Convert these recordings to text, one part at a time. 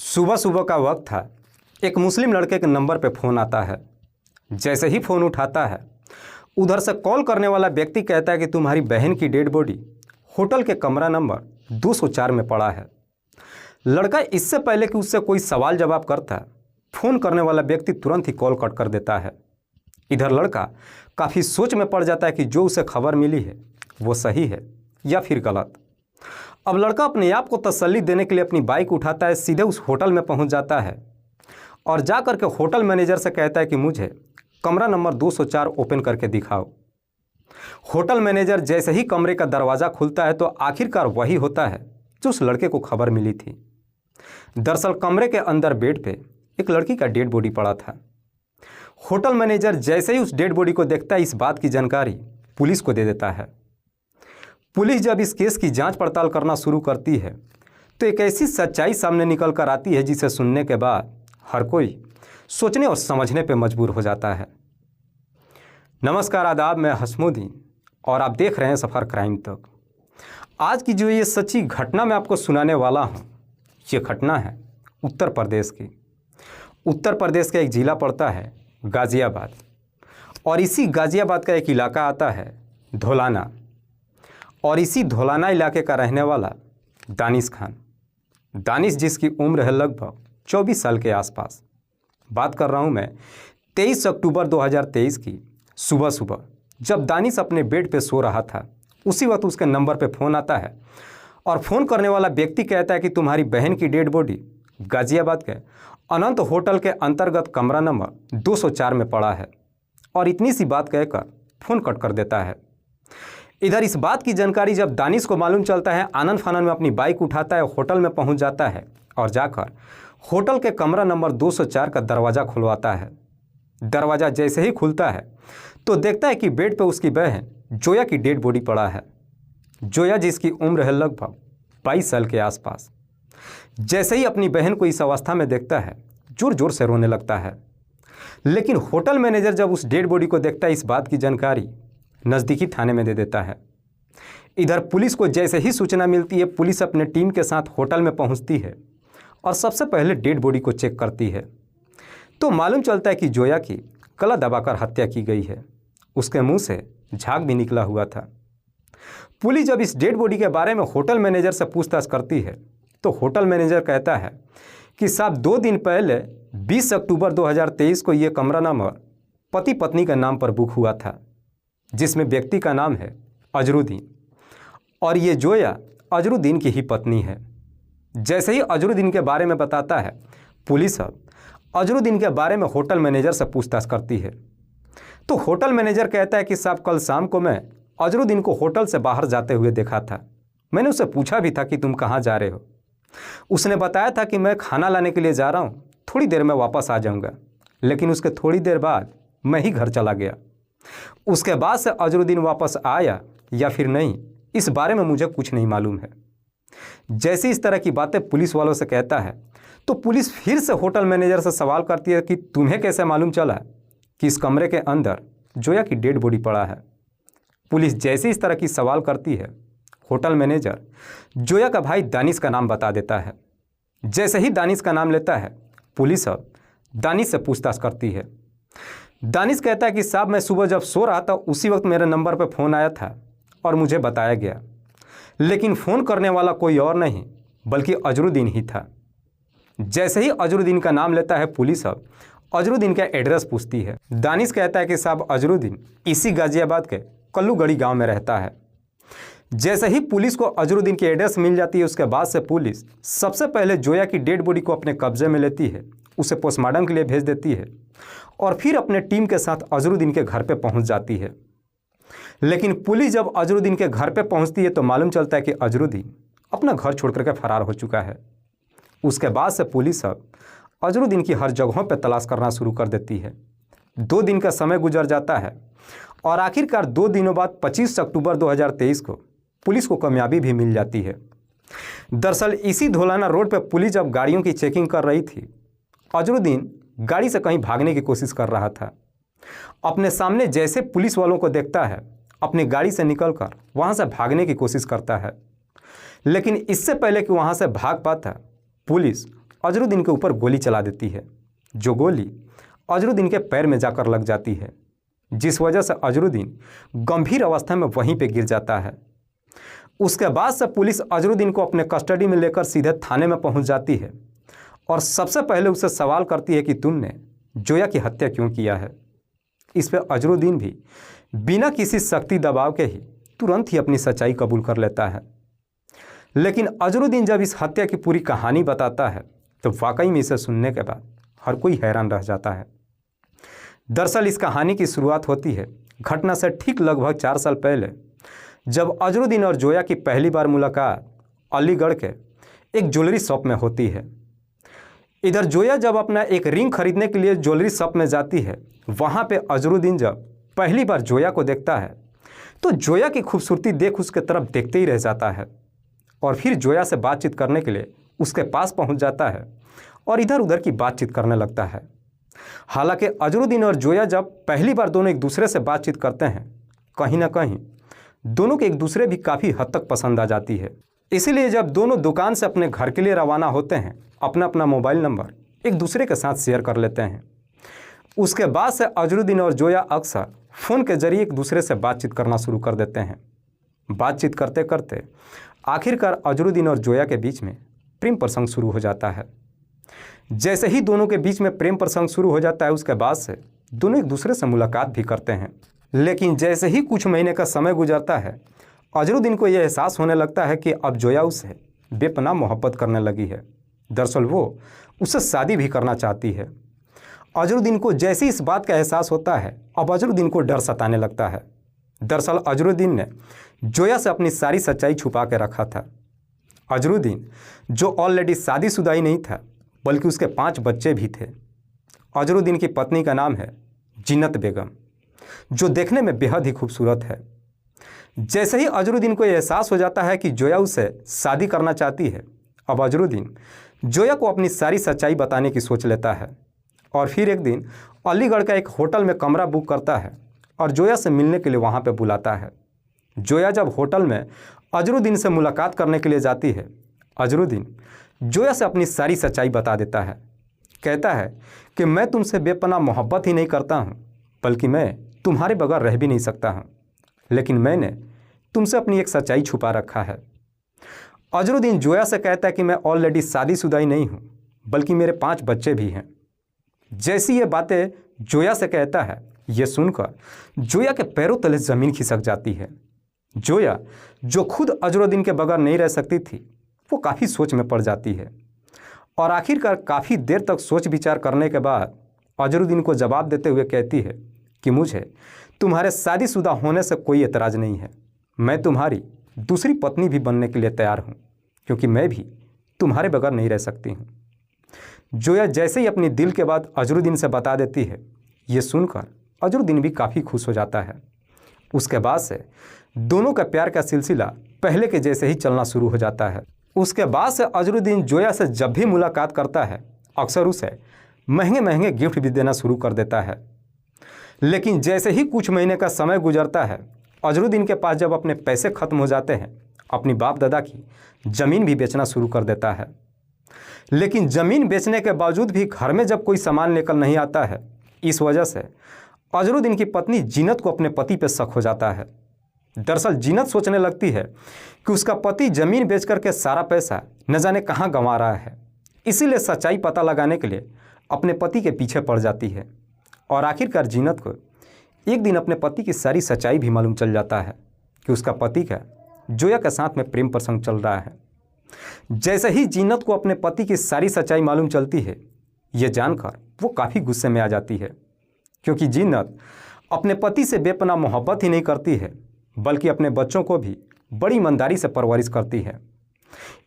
सुबह सुबह का वक्त था। एक मुस्लिम लड़के के नंबर पे फ़ोन आता है। जैसे ही फ़ोन उठाता है, उधर से कॉल करने वाला व्यक्ति कहता है कि तुम्हारी बहन की डेड बॉडी होटल के कमरा नंबर 204 में पड़ा है। लड़का इससे पहले कि उससे कोई सवाल जवाब करता, फ़ोन करने वाला व्यक्ति तुरंत ही कॉल कट कर देता है। इधर लड़का काफ़ी सोच में पड़ जाता है कि जो उसे खबर मिली है वो सही है या फिर गलत। अब लड़का अपने आप को तसल्ली देने के लिए अपनी बाइक उठाता है, सीधे उस होटल में पहुंच जाता है और जा कर के होटल मैनेजर से कहता है कि मुझे कमरा नंबर 204 ओपन करके दिखाओ। होटल मैनेजर जैसे ही कमरे का दरवाज़ा खुलता है तो आखिरकार वही होता है जो उस लड़के को खबर मिली थी। दरअसल कमरे के अंदर बेड पे एक लड़की का डेड बॉडी पड़ा था। होटल मैनेजर जैसे ही उस डेड बॉडी को देखता है, इस बात की जानकारी पुलिस को दे देता है। पुलिस जब इस केस की जांच पड़ताल करना शुरू करती है तो एक ऐसी सच्चाई सामने निकल कर आती है जिसे सुनने के बाद हर कोई सोचने और समझने पर मजबूर हो जाता है। नमस्कार, आदाब, मैं हसमुद्दीन और आप देख रहे हैं सफ़र क्राइम तक। आज की जो ये सच्ची घटना मैं आपको सुनाने वाला हूँ, ये घटना है उत्तर प्रदेश की। उत्तर प्रदेश का एक ज़िला पड़ता है गाज़ियाबाद और इसी गाज़ियाबाद का एक इलाका आता है धौलाना और इसी धौलाना इलाके का रहने वाला दानिश खान। दानिश जिसकी उम्र है लगभग 24 साल के आसपास। बात कर रहा हूँ मैं 23 अक्टूबर 2023 की सुबह सुबह, जब दानिश अपने बेड पे सो रहा था। उसी वक्त उसके नंबर पे फ़ोन आता है और फ़ोन करने वाला व्यक्ति कहता है कि तुम्हारी बहन की डेड बॉडी गाज़ियाबाद के अनंत होटल के अंतर्गत कमरा नंबर 204 में पड़ा है। और इतनी सी बात कहकर फ़ोन कट कर देता है। इधर इस बात की जानकारी जब दानिश को मालूम चलता है, आनंद फानन में अपनी बाइक उठाता है, होटल में पहुंच जाता है और जाकर होटल के कमरा नंबर 204 का दरवाज़ा खुलवाता है। दरवाज़ा जैसे ही खुलता है तो देखता है कि बेड पर उसकी बहन जोया की डेड बॉडी पड़ा है। जोया जिसकी उम्र है लगभग 22 साल के आसपास। जैसे ही अपनी बहन को इस अवस्था में देखता है, जोर जोर से रोने लगता है। लेकिन होटल मैनेजर जब उस डेड बॉडी को देखता है, इस बात की जानकारी नज़दीकी थाने में दे देता है। इधर पुलिस को जैसे ही सूचना मिलती है, पुलिस अपने टीम के साथ होटल में पहुंचती है और सबसे पहले डेड बॉडी को चेक करती है तो मालूम चलता है कि जोया की गला दबाकर हत्या की गई है। उसके मुंह से झाग भी निकला हुआ था। पुलिस जब इस डेड बॉडी के बारे में होटल मैनेजर से पूछताछ करती है तो होटल मैनेजर कहता है कि साहब 2 दिन पहले 20 अक्टूबर 2023 को ये कमरा नंबर पति पत्नी के नाम पर बुक हुआ था, जिसमें व्यक्ति का नाम है अजरुद्दीन और ये जोया अजरुद्दीन की ही पत्नी है। जैसे ही अजरुद्दीन के बारे में बताता है, पुलिस अब अजरुद्दीन के बारे में होटल मैनेजर से पूछताछ करती है तो होटल मैनेजर कहता है कि साहब कल शाम को मैं अजरुद्दीन को होटल से बाहर जाते हुए देखा था। मैंने उससे पूछा भी था कि तुम कहाँ जा रहे हो। उसने बताया था कि मैं खाना लाने के लिए जा रहा हूँ, थोड़ी देर में वापस आ जाऊँगा। लेकिन उसके थोड़ी देर बाद मैं ही घर चला गया। उसके बाद से अजरुद्दीन वापस आया या फिर नहीं, इस बारे में मुझे कुछ नहीं मालूम है। जैसे इस तरह की बातें पुलिस वालों से कहता है तो पुलिस फिर से होटल मैनेजर से सवाल करती है कि तुम्हें कैसे मालूम चला कि इस कमरे के अंदर जोया की डेड बॉडी पड़ा है। पुलिस जैसे इस तरह की सवाल करती है, होटल मैनेजर जोया का भाई दानिश का नाम बता देता है। जैसे ही दानिश का नाम लेता है, पुलिस अब दानिश से पूछताछ करती है। दानिश कहता है कि साहब मैं सुबह जब सो रहा था उसी वक्त मेरे नंबर पर फ़ोन आया था और मुझे बताया गया, लेकिन फ़ोन करने वाला कोई और नहीं बल्कि अजरुद्दीन ही था। जैसे ही अजरुद्दीन का नाम लेता है, पुलिस अब अजरुद्दीन का एड्रेस पूछती है। दानिश कहता है कि साहब अजरुद्दीन इसी गाज़ियाबाद के कल्लूगढ़ी गांव में रहता है। जैसे ही पुलिस को अजरुद्दीन की एड्रेस मिल जाती है, उसके बाद से पुलिस सबसे पहले जोया की डेड बॉडी को अपने कब्जे में लेती है, उसे पोस्टमार्टम के लिए भेज देती है और फिर अपने टीम के साथ अजरुद्दीन के घर पे पहुंच जाती है। लेकिन पुलिस जब अजरुद्दीन के घर पे पहुंचती है तो मालूम चलता है कि अजरुद्दीन अपना घर छोड़ करके फरार हो चुका है। उसके बाद से पुलिस अब अजरुद्दीन की हर जगहों पे तलाश करना शुरू कर देती है। 2 दिन का समय गुजर जाता है और आखिरकार 2 दिनों बाद 25 अक्टूबर 2023 को पुलिस को कामयाबी भी मिल जाती है। दरअसल इसी धौलाना रोड पर पुलिस जब गाड़ियों की चेकिंग कर रही थी, अजरुद्दीन गाड़ी से कहीं भागने की कोशिश कर रहा था। अपने सामने जैसे पुलिस वालों को देखता है, अपनी गाड़ी से निकलकर वहां से भागने की कोशिश करता है। लेकिन इससे पहले कि वहां से भाग पाता, पुलिस अजरुद्दीन के ऊपर गोली चला देती है, जो गोली अजरुद्दीन के पैर में जाकर लग जाती है, जिस वजह से अजरुद्दीन गंभीर अवस्था में वहीं पे गिर जाता है। उसके बाद से पुलिस अजरुद्दीन को अपने कस्टडी में लेकर सीधे थाने में पहुंच जाती है और सबसे पहले उससे सवाल करती है कि तुमने जोया की हत्या क्यों किया है। इस पर अजरुद्दीन भी बिना किसी सख्ती दबाव के ही तुरंत ही अपनी सच्चाई कबूल कर लेता है। लेकिन अजरुद्दीन जब इस हत्या की पूरी कहानी बताता है तो वाकई में इसे सुनने के बाद हर कोई हैरान रह जाता है। दरअसल इस कहानी की शुरुआत होती है घटना से ठीक लगभग 4 साल पहले, जब अजरुद्दीन और जोया की पहली बार मुलाकात अलीगढ़ के एक ज्वेलरी शॉप में होती है। इधर जोया जब अपना एक रिंग खरीदने के लिए ज्वेलरी शॉप में जाती है, वहाँ पे अजरुद्दीन जब पहली बार जोया को देखता है तो जोया की खूबसूरती देख उसके तरफ देखते ही रह जाता है और फिर जोया से बातचीत करने के लिए उसके पास पहुँच जाता है और इधर उधर की बातचीत करने लगता है। हालांकि अजरुद्दीन और जोया जब पहली बार दोनों एक दूसरे से बातचीत करते हैं, कहीं ना कहीं दोनों के एक दूसरे भी काफ़ी हद तक पसंद आ जाती है। इसीलिए जब दोनों दुकान से अपने घर के लिए रवाना होते हैं, अपना अपना मोबाइल नंबर एक दूसरे के साथ शेयर कर लेते हैं। उसके बाद से अजरुद्दीन और जोया अक्सर फ़ोन के जरिए एक दूसरे से बातचीत करना शुरू कर देते हैं। बातचीत करते करते आखिरकार अजरुद्दीन और जोया के बीच में प्रेम प्रसंग शुरू हो जाता है। जैसे ही दोनों के बीच में प्रेम प्रसंग शुरू हो जाता है, उसके बाद से दोनों एक दूसरे से मुलाकात भी करते हैं। लेकिन जैसे ही कुछ महीने का समय गुजरता है, अजरुद्दीन को यह एहसास होने लगता है कि अब जोया उससे बेपनाह मोहब्बत करने लगी है। दरअसल वो उससे शादी भी करना चाहती है। अजरुद्दीन को जैसे इस बात का एहसास होता है, अब अजरुद्दीन को डर सताने लगता है। दरअसल अजरुद्दीन ने जोया से अपनी सारी सच्चाई छुपा के रखा था। अजरुद्दीन जो ऑलरेडी शादीशुदा ही नहीं था, बल्कि उसके 5 बच्चे भी थे। अजरुद्दीन की पत्नी का नाम है जीनत बेगम, जो देखने में बेहद ही खूबसूरत है। जैसे ही अजरुद्दीन को एहसास हो जाता है कि जोया उससे शादी करना चाहती है, अब अजरुद्दीन जोया को अपनी सारी सच्चाई बताने की सोच लेता है और फिर एक दिन अलीगढ़ का एक होटल में कमरा बुक करता है और जोया से मिलने के लिए वहाँ पर बुलाता है। जोया जब होटल में अजरुद्दीन से मुलाकात करने के लिए जाती है, अजरुद्दीन जोया से अपनी सारी सच्चाई बता देता है। कहता है कि मैं तुमसे बेपनाह मोहब्बत ही नहीं करता हूँ, बल्कि मैं तुम्हारे बगैर रह भी नहीं सकता हूँ, लेकिन मैंने तुमसे अपनी एक सच्चाई छुपा रखा है। अजरुद्दीन जोया से कहता है कि मैं ऑलरेडी शादीशुदा ही नहीं हूँ, बल्कि मेरे 5 बच्चे भी हैं। जैसी ये बातें जोया से कहता है, ये सुनकर जोया के पैरों तले ज़मीन खिसक जाती है। जोया जो खुद अजरुद्दीन के बगैर नहीं रह सकती थी, वो काफ़ी सोच में पड़ जाती है और आखिरकार काफ़ी देर तक सोच विचार करने के बाद अजरुद्दीन को जवाब देते हुए कहती है कि मुझे तुम्हारे शादीशुदा होने से कोई एतराज़ नहीं है। मैं तुम्हारी दूसरी पत्नी भी बनने के लिए तैयार हूँ, क्योंकि मैं भी तुम्हारे बगैर नहीं रह सकती हूँ। जोया जैसे ही अपनी दिल के बात अजरुद्दीन से बता देती है, ये सुनकर अजरुद्दीन भी काफ़ी खुश हो जाता है। उसके बाद से दोनों का प्यार का सिलसिला पहले के जैसे ही चलना शुरू हो जाता है। उसके बाद से अजरुद्दीन जोया से जब भी मुलाकात करता है, अक्सर उसे महंगे महंगे गिफ्ट भी देना शुरू कर देता है। लेकिन जैसे ही कुछ महीने का समय गुजरता है, अजरुद्दीन के पास जब अपने पैसे ख़त्म हो जाते हैं, अपनी बाप दादा की ज़मीन भी बेचना शुरू कर देता है। लेकिन ज़मीन बेचने के बावजूद भी घर में जब कोई सामान लेकर नहीं आता है, इस वजह से अजरुद्दीन की पत्नी जीनत को अपने पति पर शक हो जाता है। दरअसल जीनत सोचने लगती है कि उसका पति ज़मीन बेच करके सारा पैसा न जाने कहाँ गंवा रहा है। इसीलिए सच्चाई पता लगाने के लिए अपने पति के पीछे पड़ जाती है और आखिरकार जीनत को एक दिन अपने पति की सारी सच्चाई भी मालूम चल जाता है कि उसका पति का जोया के साथ में प्रेम प्रसंग चल रहा है। जैसे ही जीनत को अपने पति की सारी सच्चाई मालूम चलती है, ये जानकर वो काफ़ी गुस्से में आ जाती है, क्योंकि जीनत अपने पति से बेपनाह मोहब्बत ही नहीं करती है, बल्कि अपने बच्चों को भी बड़ी ईमानदारी से परवरिश करती है।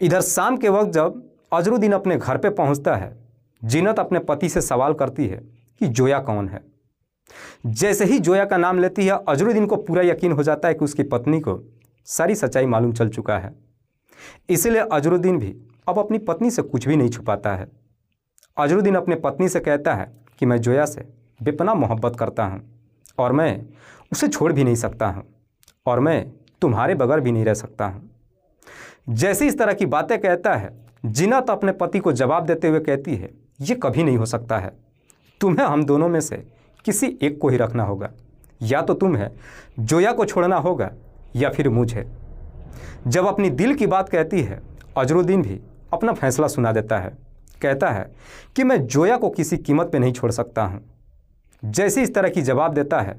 इधर शाम के वक्त जब अजरुद्दीन अपने घर पे पहुंचता है, जीनत अपने पति से सवाल करती है कि जोया कौन है। जैसे ही जोया का नाम लेती है, अजरुद्दीन को पूरा यकीन हो जाता है कि उसकी पत्नी को सारी सच्चाई मालूम चल चुका है। इसलिए अजरुद्दीन भी अब अपनी पत्नी से कुछ भी नहीं छुपाता है। अजरुद्दीन अपने पत्नी से कहता है कि मैं जोया से बेपनाह मोहब्बत करता हूँ और मैं उसे छोड़ भी नहीं सकता हूँ और मैं तुम्हारे बगैर भी नहीं रह सकता हूँ। जैसे इस तरह की बातें कहता है, जिन्नत अपने पति को जवाब देते हुए कहती है, ये कभी नहीं हो सकता है, तुम्हें हम दोनों में से किसी एक को ही रखना होगा, या तो तुम्हें जोया को छोड़ना होगा या फिर मुझे। जब अपनी दिल की बात कहती है, अजरुद्दीन भी अपना फैसला सुना देता है। कहता है कि मैं जोया को किसी कीमत पे नहीं छोड़ सकता हूँ। जैसे इस तरह की जवाब देता है,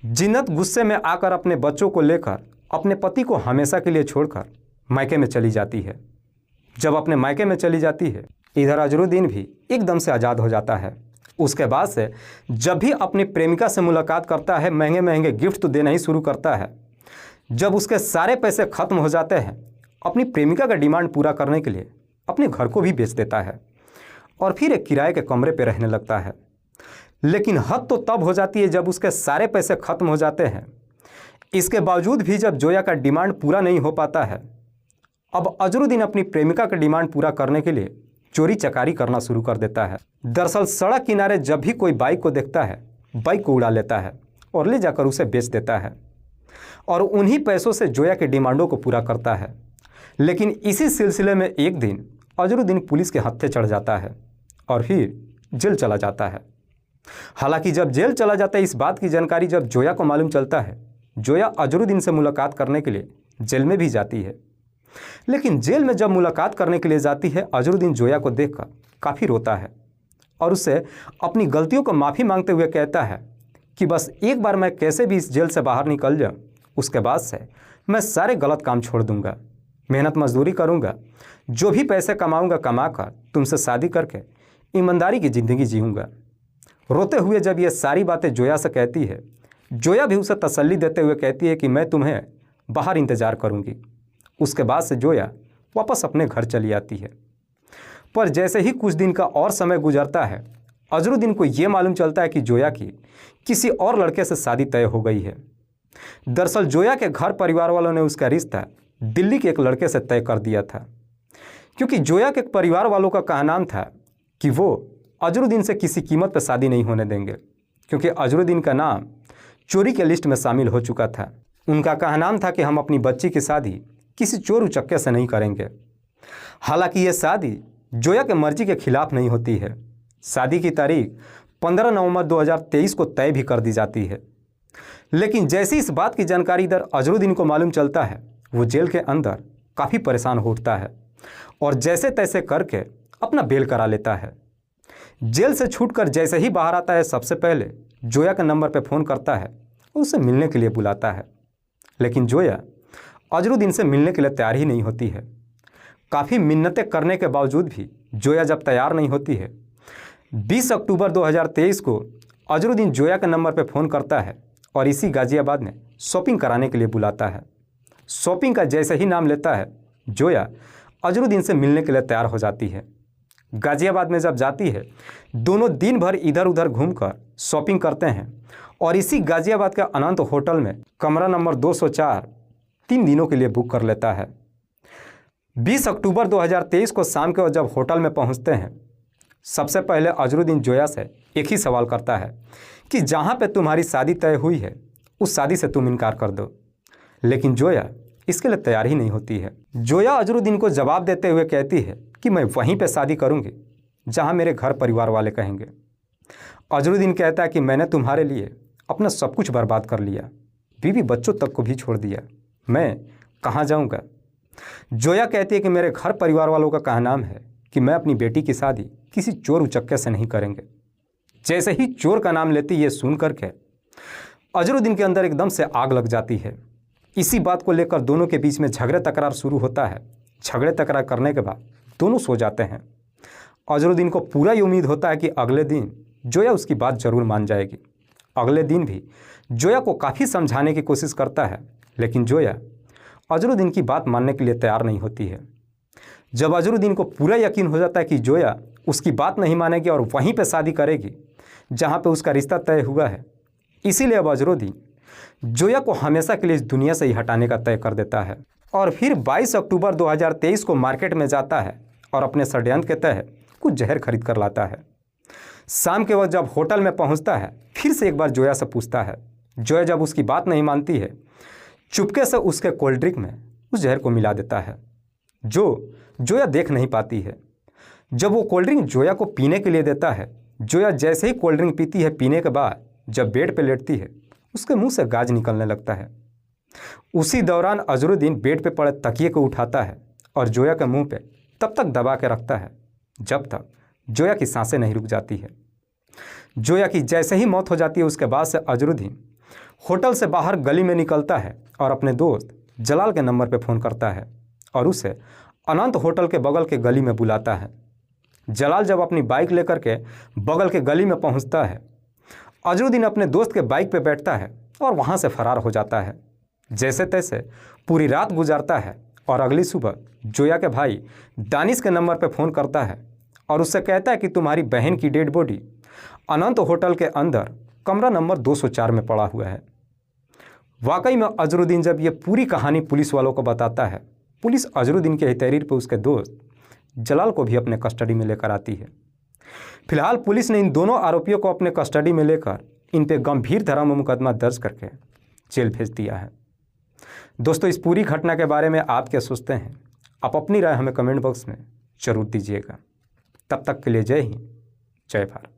जिन्नत गुस्से में आकर अपने बच्चों को लेकर अपने पति को हमेशा के लिए छोड़कर मायके में चली जाती है। जब अपने मायके में चली जाती है, इधर अजरुद्दीन भी एकदम से आज़ाद हो जाता है। उसके बाद से जब भी अपनी प्रेमिका से मुलाकात करता है, महंगे महंगे गिफ्ट तो देना ही शुरू करता है। जब उसके सारे पैसे खत्म हो जाते हैं, अपनी प्रेमिका का डिमांड पूरा करने के लिए अपने घर को भी बेच देता है और फिर एक किराए के कमरे पर रहने लगता है। लेकिन हद तो तब हो जाती है जब उसके सारे पैसे खत्म हो जाते हैं। इसके बावजूद भी जब जोया का डिमांड पूरा नहीं हो पाता है, अब अजरुद्दीन अपनी प्रेमिका का डिमांड पूरा करने के लिए चोरी चकारी करना शुरू कर देता है। दरअसल सड़क किनारे जब भी कोई बाइक को देखता है, बाइक को उड़ा लेता है और ले जाकर उसे बेच देता है और उन्हीं पैसों से जोया के डिमांडों को पूरा करता है। लेकिन इसी सिलसिले में एक दिन अजरुद्दीन पुलिस के हत्थे चढ़ जाता है और फिर जेल चला जाता है। हालांकि जब जेल चला जाता है, इस बात की जानकारी जब जोया को मालूम चलता है, जोया अजरुद्दीन से मुलाकात करने के लिए जेल में भी जाती है। लेकिन जेल में जब मुलाकात करने के लिए जाती है, अजरुद्दीन जोया को देखकर काफ़ी रोता है और उससे अपनी गलतियों को माफ़ी मांगते हुए कहता है कि बस एक बार मैं कैसे भी इस जेल से बाहर निकल जाऊँ, उसके बाद से मैं सारे गलत काम छोड़ दूँगा, मेहनत मजदूरी करूँगा, जो भी पैसे कमाऊँगा कमा कर तुमसे शादी करके ईमानदारी की ज़िंदगी जीऊँगा। रोते हुए जब ये सारी बातें जोया से कहती है, जोया भी उसे तसल्ली देते हुए कहती है कि मैं तुम्हें बाहर इंतज़ार करूँगी। उसके बाद से जोया वापस अपने घर चली आती है। पर जैसे ही कुछ दिन का और समय गुजरता है, अजरुद्दीन को ये मालूम चलता है कि जोया की किसी और लड़के से शादी तय हो गई है। दरअसल जोया के घर परिवार वालों ने उसका रिश्ता दिल्ली के एक लड़के से तय कर दिया था, क्योंकि जोया के परिवार वालों का कहना था कि वो अजरुद्दीन से किसी कीमत पर शादी नहीं होने देंगे, क्योंकि अजरुद्दीन का नाम चोरी के लिस्ट में शामिल हो चुका था। उनका कहना था कि हम अपनी बच्ची की शादी किसी चोर उचक्के से नहीं करेंगे। हालांकि ये शादी जोया के मर्जी के खिलाफ नहीं होती है। शादी की तारीख 15 नवंबर 2023 को तय भी कर दी जाती है। लेकिन जैसी इस बात की जानकारी इधर अजरुद्दीन को मालूम चलता है, वो जेल के अंदर काफ़ी परेशान हो उठता है और जैसे तैसे करके अपना बेल करा लेता है। जेल से छूटकर जैसे ही बाहर आता है, सबसे पहले जोया के नंबर पर फ़ोन करता है और उसे मिलने के लिए बुलाता है। लेकिन जोया अजरुद्दीन से मिलने के लिए तैयार ही नहीं होती है। काफ़ी मिन्नतें करने के बावजूद भी जोया जब तैयार नहीं होती है, 20 अक्टूबर 2023 को अजरुद्दीन जोया के नंबर पर फ़ोन करता है और इसी गाज़ियाबाद में शॉपिंग कराने के लिए बुलाता है। शॉपिंग का जैसे ही नाम लेता है, जोया अजरुद्दीन से मिलने के लिए तैयार हो जाती है। गाज़ियाबाद में जब जाती है, दोनों दिन भर इधर उधर घूमकर शॉपिंग करते हैं और इसी गाज़ियाबाद के अनंत होटल में कमरा नंबर 204 3 दिनों के लिए बुक कर लेता है। 20 अक्टूबर 2023 को शाम के वक्त जब होटल में पहुंचते हैं, सबसे पहले अजरुद्दीन जोया से एक ही सवाल करता है कि जहां पे तुम्हारी शादी तय हुई है, उस शादी से तुम इनकार कर दो। लेकिन जोया इसके लिए तैयार ही नहीं होती है। जोया अजरुद्दीन को जवाब देते हुए कहती है कि मैं वहीं पे शादी करूंगी जहां मेरे घर परिवार वाले कहेंगे। अजरुद्दीन कहता है कि मैंने तुम्हारे लिए अपना सब कुछ बर्बाद कर लिया, बीवी बच्चों तक को भी छोड़ दिया, मैं कहाँ जाऊँगा। जोया कहती है कि मेरे घर परिवार वालों का कहना है कि मैं अपनी बेटी की शादी किसी चोर उचक्के से नहीं करेंगे। जैसे ही चोर का नाम लेती ये सुन करके अजरुद्दीन के अंदर एकदम से आग लग जाती है। इसी बात को लेकर दोनों के बीच में झगड़े तकरार शुरू होता है। झगड़े तकरार करने के बाद दोनों सो जाते हैं। अजरुद्दीन को पूरा ये उम्मीद होता है कि अगले दिन जोया उसकी बात ज़रूर मान जाएगी। अगले दिन भी जोया को काफ़ी समझाने की कोशिश करता है, लेकिन जोया अजरुद्दीन की बात मानने के लिए तैयार नहीं होती है। जब अजरुद्दीन को पूरा यकीन हो जाता है कि जोया उसकी बात नहीं मानेगी और वहीं पर शादी करेगी जहाँ पे उसका रिश्ता तय हुआ है, इसीलिए अब अजरुद्दीन जोया को हमेशा के लिए इस दुनिया से ही हटाने का तय कर देता है और फिर 22 अक्टूबर 2023 को मार्केट में जाता है और अपने षड्यंत्र के तहत कुछ जहर खरीद कर लाता है। शाम के वक्त जब होटल में पहुंचता है, फिर से एक बार जोया से पूछता है। जोया जब उसकी बात नहीं मानती है, चुपके से उसके कोल्ड ड्रिंक में उस जहर को मिला देता है, जो जोया देख नहीं पाती है। जब वो कोल्ड ड्रिंक जोया को पीने के लिए देता है, जोया जैसे ही कोल्ड ड्रिंक पीती है, पीने के बाद जब बेड पर लेटती है, उसके मुंह से गाज निकलने लगता है। उसी दौरान अजरुद्दीन बेड पे पड़े तकिए को उठाता है और जोया के मुंह पे तब तक दबा के रखता है जब तक जोया की सांसें नहीं रुक जाती है। जोया की जैसे ही मौत हो जाती है, उसके बाद से अजरुद्दीन होटल से बाहर गली में निकलता है और अपने दोस्त जलाल के नंबर पे फ़ोन करता है और उसे अनंत होटल के बगल के गली में बुलाता है। जलाल जब अपनी बाइक लेकर के बगल के गली में पहुंचता है, अजरुद्दीन अपने दोस्त के बाइक पे बैठता है और वहां से फरार हो जाता है। जैसे तैसे पूरी रात गुजारता है और अगली सुबह जोया के भाई दानिश के नंबर पे फ़ोन करता है और उससे कहता है कि तुम्हारी बहन की डेड बॉडी अनंत होटल के अंदर कमरा नंबर 204 में पड़ा हुआ है। वाकई में अजरुद्दीन जब ये पूरी कहानी पुलिस वालों को बताता है, पुलिस अजरुद्दीन के तहरीर पर उसके दोस्त जलाल को भी अपने कस्टडी में लेकर आती है। फिलहाल पुलिस ने इन दोनों आरोपियों को अपने कस्टडी में लेकर इन पे गंभीर धारा में मुकदमा दर्ज करके जेल भेज दिया है। दोस्तों, इस पूरी घटना के बारे में आप क्या सोचते हैं? आप अपनी राय हमें कमेंट बॉक्स में जरूर दीजिएगा। तब तक के लिए जय हिंद, जय भारत।